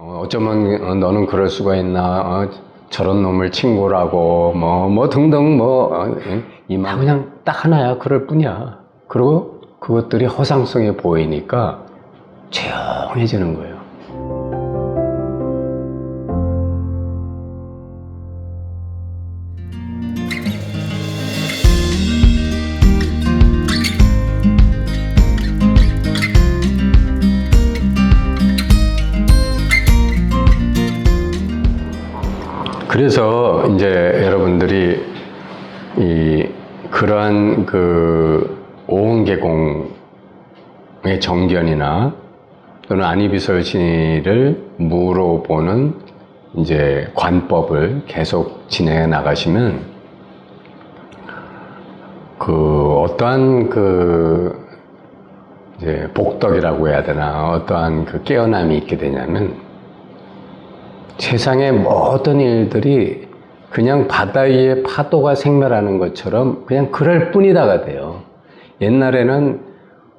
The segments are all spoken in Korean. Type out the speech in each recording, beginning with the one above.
어쩌면 너는 그럴 수가 있나, 저런 놈을 친구라고, 뭐 등등, 다 그냥 딱 하나야. 그럴 뿐이야. 그리고 그것들이 허상성해 보이니까 조용해지는 거예요. 그래서 이제 여러분들이 그러한 오은계공의 정견이나 또는 안이비설신의를 물어보는 이제 관법을 계속 진행해 나가시면 어떠한 이제 복덕이라고 해야 되나, 어떠한 깨어남이 있게 되냐면 세상의 모든 일들이 그냥 바다 위에 파도가 생멸하는 것처럼 그냥 그럴 뿐이다가 돼요. 옛날에는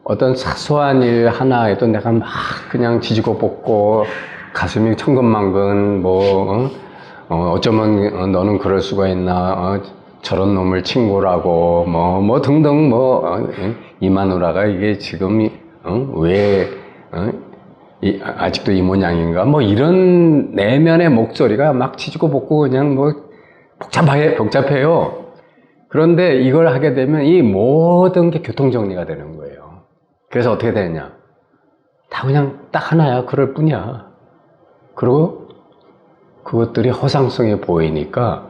어떤 사소한 일 하나에도 내가 막 그냥 지지고 볶고 가슴이 천근만근 어쩌면 너는 그럴 수가 있나, 저런 놈을 친구라고 뭐 등등 이 마누라가 이게 지금 왜 아직도 이 모양인가, 이런 내면의 목소리가 막 치지고 볶고 그냥 복잡해요. 그런데 이걸 하게 되면 이 모든 게 교통정리가 되는 거예요. 그래서 어떻게 되느냐, 다 그냥 딱 하나야. 그럴 뿐이야. 그리고 그것들이 허상성해 보이니까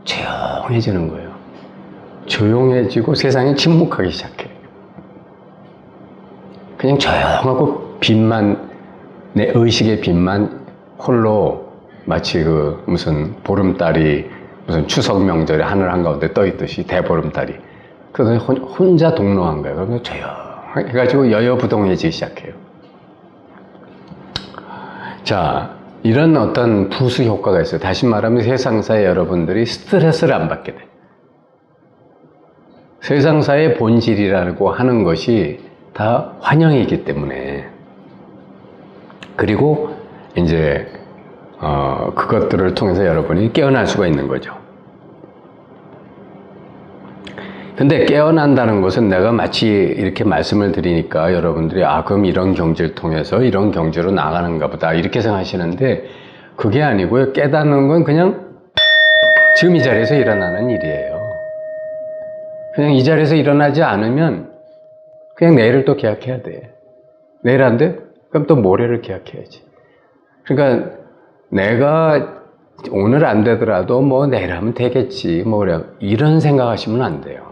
조용해지는 거예요. 조용해지고 세상이 침묵하기 시작해. 그냥 조용하고 내 의식의 빛만 홀로 마치 무슨 보름달이 무슨 추석 명절에 하늘 한가운데 떠 있듯이 대보름달이 그래서 혼자 동로한 거예요. 그러면 조용해가지고 여여부동해지기 시작해요. 자, 이런 어떤 부수 효과가 있어요. 다시 말하면 세상사에 여러분들이 스트레스를 안 받게 돼. 세상사의 본질이라고 하는 것이 다 환영이기 때문에. 그리고 이제 그것들을 통해서 여러분이 깨어날 수가 있는 거죠. 근데 깨어난다는 것은 내가 마치 이렇게 말씀을 드리니까 여러분들이 그럼 이런 경지를 통해서 이런 경지로 나가는가 보다 이렇게 생각하시는데, 그게 아니고요. 깨닫는 건 그냥 지금 이 자리에서 일어나는 일이에요. 그냥 이 자리에서 일어나지 않으면 그냥 내일을 또 계약해야 돼. 내일 안 돼? 그럼 또 모레를 계약해야지. 그러니까 내가 오늘 안 되더라도 내일 하면 되겠지. 이런 생각하시면 안 돼요.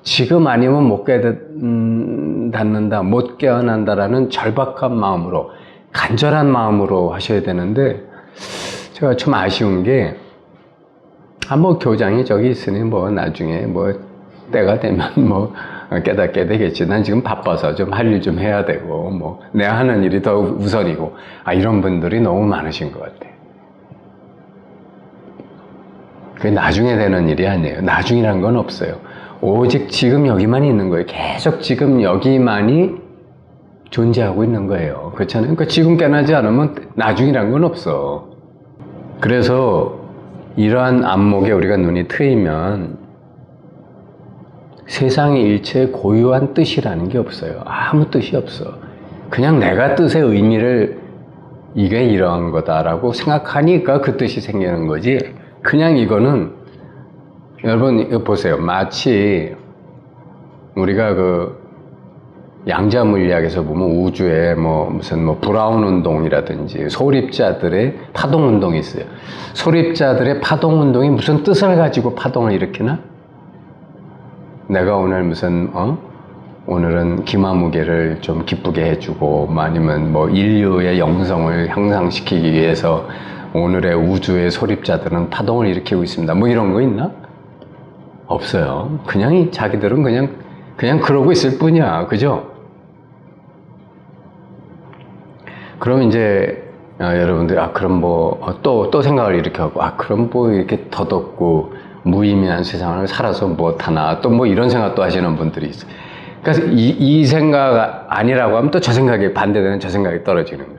지금 아니면 못 깨닫는다, 못 깨어난다라는 절박한 마음으로, 간절한 마음으로 하셔야 되는데, 제가 좀 아쉬운 게, 교장이 저기 있으니 나중에 때가 되면 깨닫게 되겠지. 난 지금 바빠서 좀 할 일 좀 해야 되고, 내가 하는 일이 더 우선이고, 이런 분들이 너무 많으신 것 같아요. 그게 나중에 되는 일이 아니에요. 나중이란 건 없어요. 오직 지금 여기만 있는 거예요. 계속 지금 여기만이 존재하고 있는 거예요. 그렇잖아요. 그러니까 지금 깨어나지 않으면 나중이란 건 없어. 그래서 이러한 안목에 우리가 눈이 트이면 세상의 일체의 고유한 뜻이라는 게 없어요. 아무 뜻이 없어. 그냥 내가 뜻의 의미를 이게 이러한 거다라고 생각하니까 그 뜻이 생기는 거지. 그냥 이거는 여러분 이거 보세요. 마치 우리가 양자 물리학에서 보면 우주에 무슨 브라운 운동이라든지 소립자들의 파동 운동이 있어요. 소립자들의 파동 운동이 무슨 뜻을 가지고 파동을 일으키나? 내가 오늘 오늘은 기마무개를 좀 기쁘게 해주고, 아니면 인류의 영성을 향상시키기 위해서 오늘의 우주의 소립자들은 파동을 일으키고 있습니다. 이런 거 있나? 없어요. 그냥 자기들은 그냥 그러고 있을 뿐이야. 그죠? 그럼 이제 여러분들이 그럼 또 생각을 이렇게 하고, 그럼 이렇게 덧없고 무의미한 세상을 살아서 못하나, 또 이런 생각도 하시는 분들이 있어요. 그래서 이 생각 아니라고 하면 또 저 생각이 반대되는 저 생각이 떨어지는 거예요.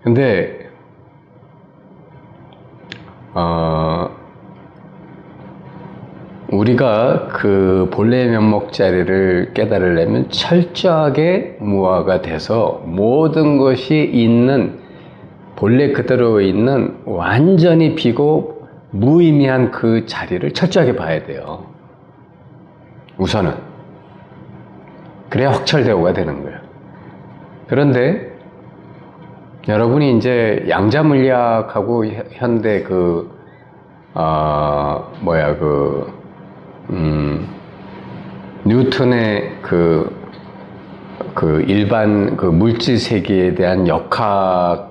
근데 우리가 그 본래의 면목 자리를 깨달으려면 철저하게 무아가 돼서 모든 것이 있는 본래 그대로 있는 완전히 비고 무의미한 그 자리를 철저하게 봐야 돼요. 우선은. 그래야 확철대오가 되는 거예요. 그런데 여러분이 이제 양자물리학하고 현대 뉴턴의 일반 물질 세계에 대한 역학을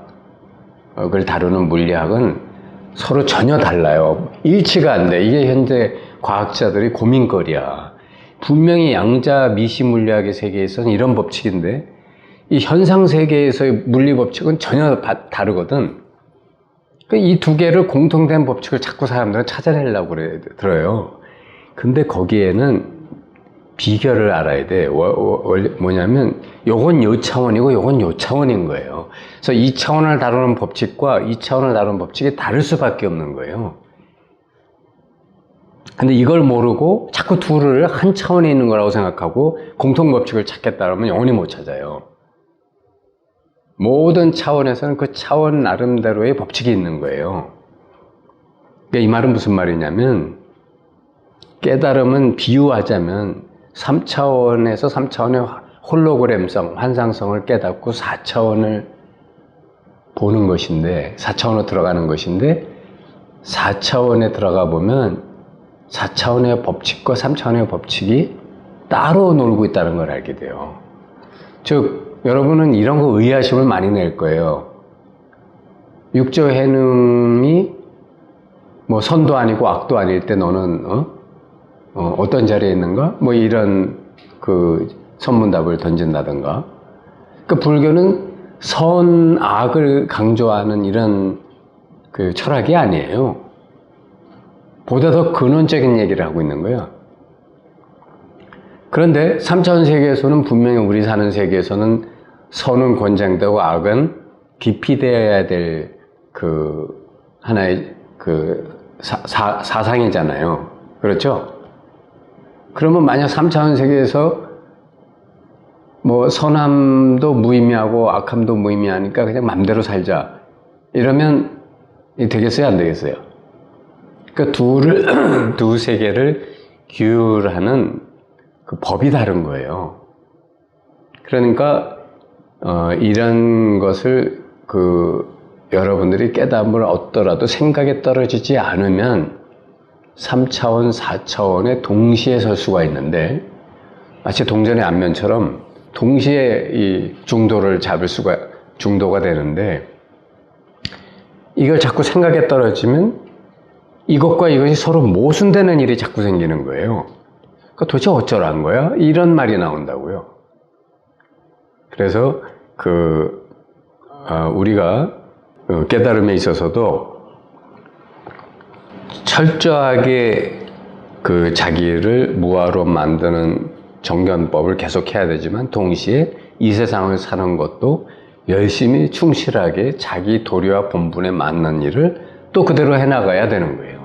다루는 물리학은 서로 전혀 달라요. 일치가 안 돼. 이게 현재 과학자들이 고민거리야. 분명히 양자 미시 물리학의 세계에서는 이런 법칙인데 이 현상 세계에서의 물리 법칙은 전혀 다르거든. 이 두 개를 공통된 법칙을 자꾸 사람들은 찾아내려고 들어요. 근데 거기에는 비결을 알아야 돼. 뭐냐면 요건 요 차원이고 요건 요 차원인 거예요. 그래서 이 차원을 다루는 법칙과 이 차원을 다루는 법칙이 다를 수밖에 없는 거예요. 근데 이걸 모르고 자꾸 둘을 한 차원에 있는 거라고 생각하고 공통 법칙을 찾겠다 그러면 영원히 못 찾아요. 모든 차원에서는 그 차원 나름대로의 법칙이 있는 거예요. 그러니까 이 말은 무슨 말이냐면 깨달음은 비유하자면 3차원에서 3차원의 홀로그램성, 환상성을 깨닫고 4차원을 보는 것인데 4차원으로 들어가는 것인데 4차원에 들어가 보면 4차원의 법칙과 3차원의 법칙이 따로 놀고 있다는 걸 알게 돼요. 즉 여러분은 이런 거 의아심을 많이 낼 거예요. 육조 해능이 뭐 선도 아니고 악도 아닐 때 너는 어떤 자리에 있는가? 뭐 이런 그 선문답을 던진다던가. 그 불교는 선, 악을 강조하는 이런 그 철학이 아니에요. 보다 더 근원적인 얘기를 하고 있는 거예요. 그런데 3차원 세계에서는 분명히 우리 사는 세계에서는 선은 권장되고 악은 기피되어야 될 그 하나의 그 사상이잖아요. 그렇죠? 그러면 만약 3차원 세계에서 뭐 선함도 무의미하고 악함도 무의미하니까 그냥 맘대로 살자. 이러면 되겠어요? 안 되겠어요? 그러니까 두 세계를 규율하는 그 법이 다른 거예요. 그러니까 이런 것을 여러분들이 깨달음을 얻더라도 생각에 떨어지지 않으면 3차원, 4차원에 동시에 설 수가 있는데 마치 동전의 앞면처럼 동시에 이 중도를 잡을 수가 중도가 되는데 이걸 자꾸 생각에 떨어지면 이것과 이것이 서로 모순되는 일이 자꾸 생기는 거예요. 그러니까 도대체 어쩌라는 거야? 이런 말이 나온다고요. 그래서 우리가 깨달음에 있어서도 철저하게 자기를 무아로 만드는 정견법을 계속해야 되지만 동시에 이 세상을 사는 것도 열심히 충실하게 자기 도리와 본분에 맞는 일을 또 그대로 해나가야 되는 거예요.